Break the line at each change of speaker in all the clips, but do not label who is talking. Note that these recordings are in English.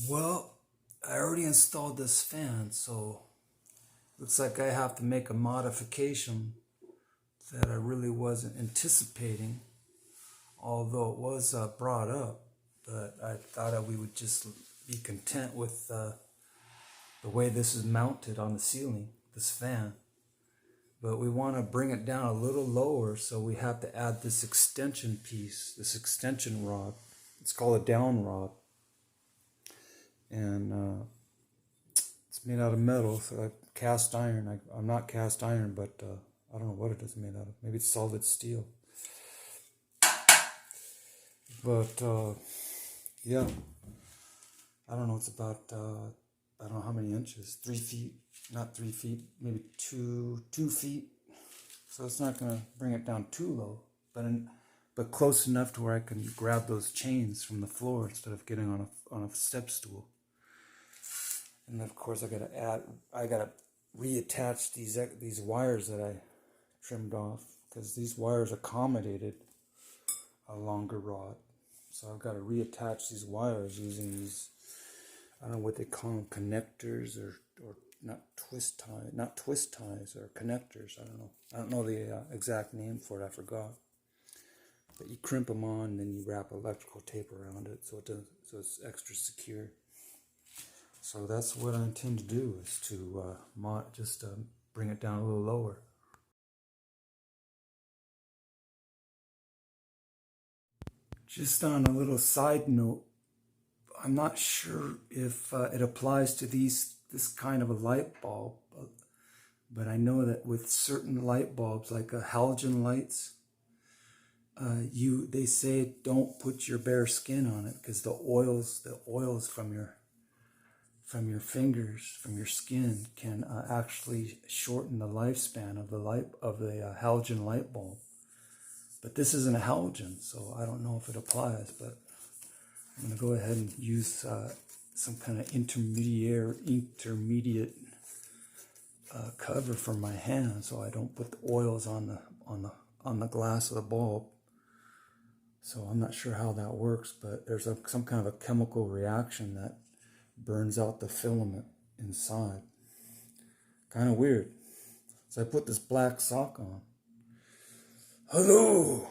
Well, I already installed this fan, so looks like I have to make a modification that I really wasn't anticipating, although it was brought up. But I thought that we would just be content with the way this is mounted on the ceiling, this fan. But we want to bring it down a little lower, so we have to add this extension piece, this extension rod. It's called a Downrod. And it's made out of metal, so cast iron. I'm not cast iron, but I don't know what it is made out of. Maybe it's solid steel. But yeah, I don't know. It's about I don't know how many inches. 3 feet, not 3 feet, maybe 2 feet. So it's not gonna bring it down too low, but close enough to where I can grab those chains from the floor instead of getting on a step stool. And then of course I gotta reattach these wires that I trimmed off, because these wires accommodated a longer rod. So I've got to reattach these wires using these, I don't know what they call them, connectors or not twist ties or connectors. I don't know the exact name for it. I forgot. But you crimp them on, and then you wrap electrical tape around it so it's extra secure. So that's what I intend to do, is to bring it down a little lower. Just on a little side note, I'm not sure if it applies to this kind of a light bulb, but I know that with certain light bulbs, like halogen lights, they say don't put your bare skin on it, because the oils from your fingers, from your skin, can actually shorten the lifespan of the halogen light bulb. But this isn't a halogen, so I don't know if it applies. But I'm going to go ahead and use some kind of intermediate cover for my hand, so I don't put the oils on the glass of the bulb. So I'm not sure how that works, but there's some kind of a chemical reaction that burns out the filament inside. Kind of weird. So I put this black sock on. Hello.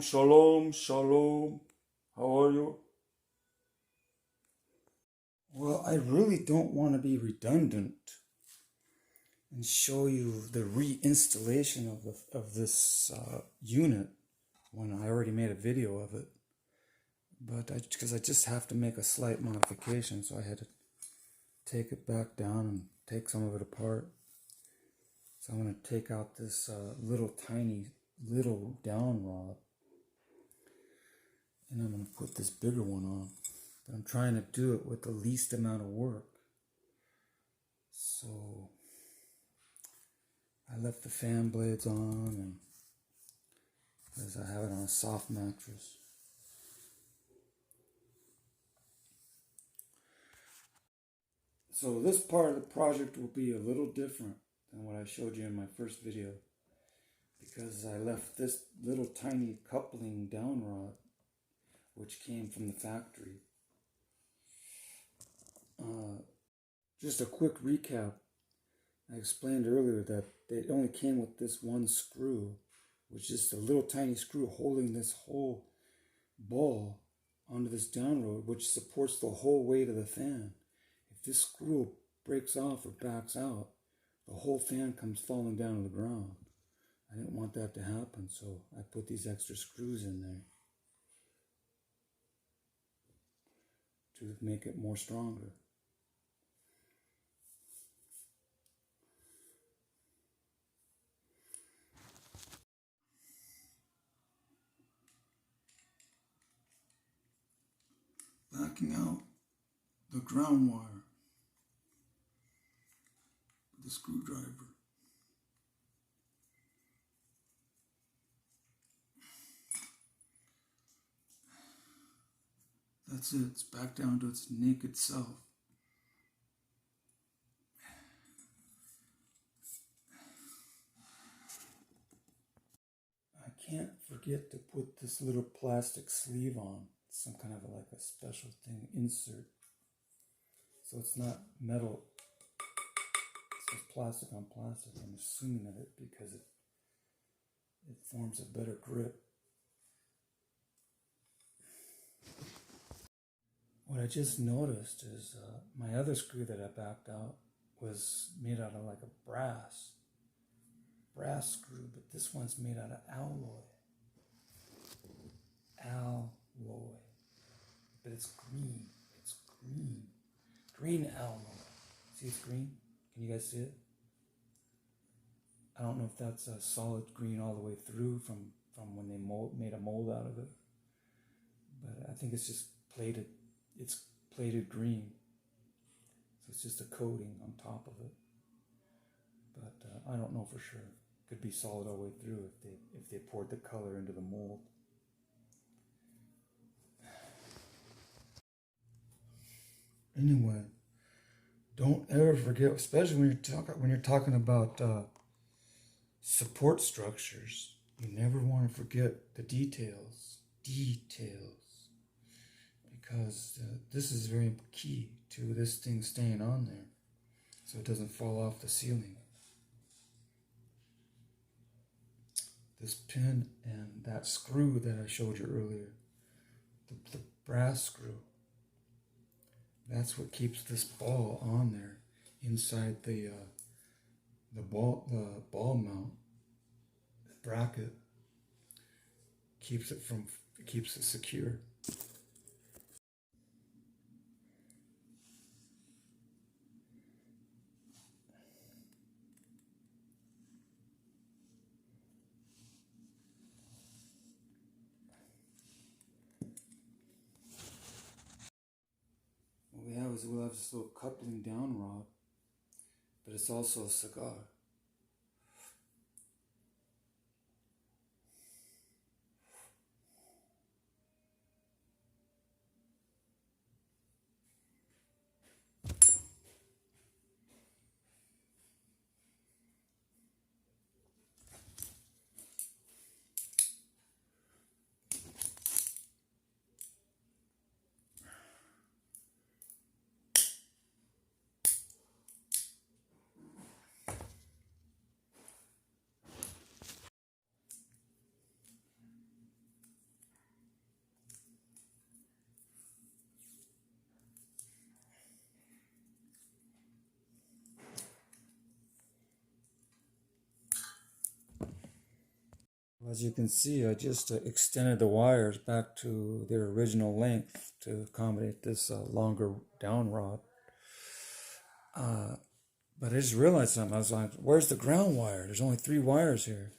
Shalom, shalom. How are you? Well, I really don't want to be redundant and show you the reinstallation of this unit when I already made a video of it. But because I just have to make a slight modification, so I had to take it back down and take some of it apart. So I'm going to take out this tiny little Downrod, and I'm going to put this bigger one on. But I'm trying to do it with the least amount of work. So I left the fan blades on, and because I have it on a soft mattress. So this part of the project will be a little different than what I showed you in my first video, because I left this little tiny coupling Downrod, which came from the factory. Just a quick recap. I explained earlier that it only came with this one screw, which is just a little tiny screw holding this whole ball onto this downrod, which supports the whole weight of the fan. If this screw breaks off or backs out, the whole fan comes falling down to the ground. I didn't want that to happen, so I put these extra screws in there to make it more stronger. Backing out the ground wire with the screwdriver. That's it, it's back down to its naked self. I can't forget to put this little plastic sleeve on. It's some kind of like a special thing, insert. So it's not metal, it's just plastic on plastic. I'm assuming of it because it forms a better grip. What I just noticed is my other screw that I backed out was made out of like a brass screw, but this one's made out of alloy. But it's green. It's green. Green alloy. See, it's green? Can you guys see it? I don't know if that's a solid green all the way through from when they made a mold out of it, but I think it's just plated. It's plated green, so it's just a coating on top of it. But I don't know for sure. Could be solid all the way through if they poured the color into the mold. Anyway, don't ever forget, especially when you're talking about support structures. You never want to forget the details, because this is very key to this thing staying on there, so it doesn't fall off the ceiling. This pin and that screw that I showed you earlier, the brass screw, that's what keeps this ball on there inside the ball mount bracket. Keeps it secure. We'll have this little coupling down rod, but it's also a cigar. As you can see, I just extended the wires back to their original length to accommodate this longer down rod. But I just realized something. I was like, where's the ground wire? There's only 3 wires here.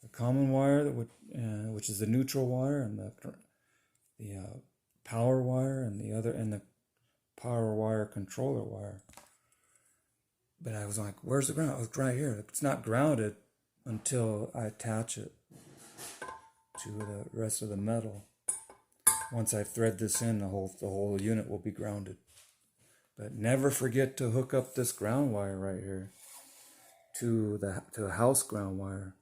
The common wire, which is the neutral wire, and the power wire, and the power wire controller wire. But I was like, where's the ground? Oh, it's right here. It's not grounded until I attach it to the rest of the metal. Once I thread this in, the whole unit will be grounded. But never forget to hook up this ground wire right here to the house ground wire.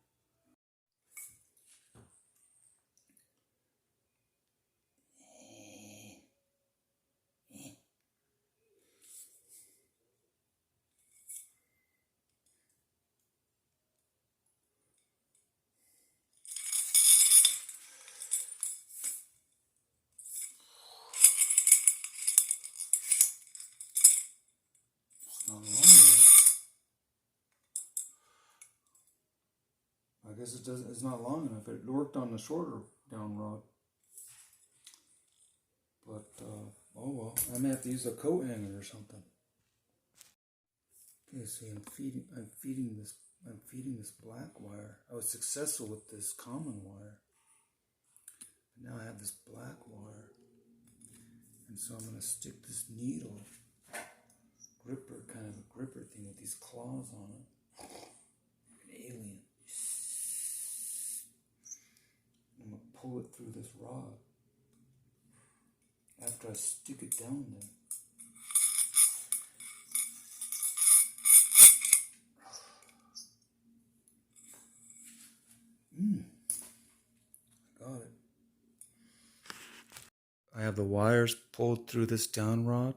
I guess it doesn't. It's not long enough. It worked on the shorter downrod. But oh well, I may have to use a coat hanger or something. Okay, see, I'm feeding this black wire. I was successful with this common wire. But now I have this black wire. And so I'm going to stick this needle, gripper, kind of a gripper thing with these claws on it. An alien. I'm going to pull it through this rod after I stick it down there. I got it. I have the wires pulled through this downrod,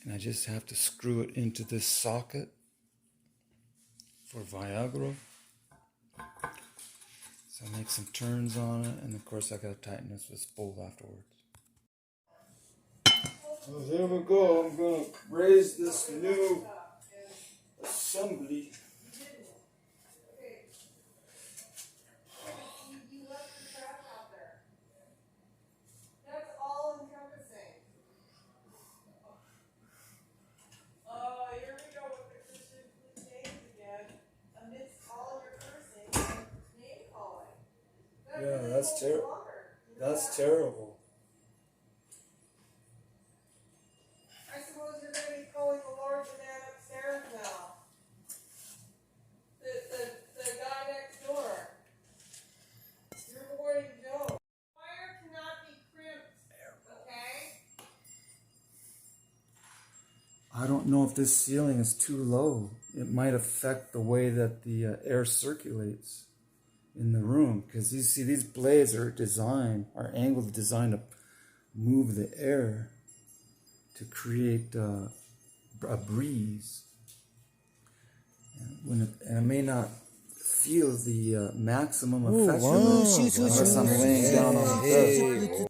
and I just have to screw it into this socket for Viagra. So I make some turns on it, and of course I gotta tighten this with spool afterwards. So there we go. I'm gonna raise this new assembly. Yeah, that's terrible. That's terrible.
I suppose you're going to be calling the Lord's man upstairs now. The guy next door. You're avoiding Joe. Fire cannot be crimped, okay?
I don't know if this ceiling is too low. It might affect the way that the air circulates in the room, because you see these blades are angled designed to move the air to create a breeze, and it may not feel the maximum effect unless I'm laying down on the bed.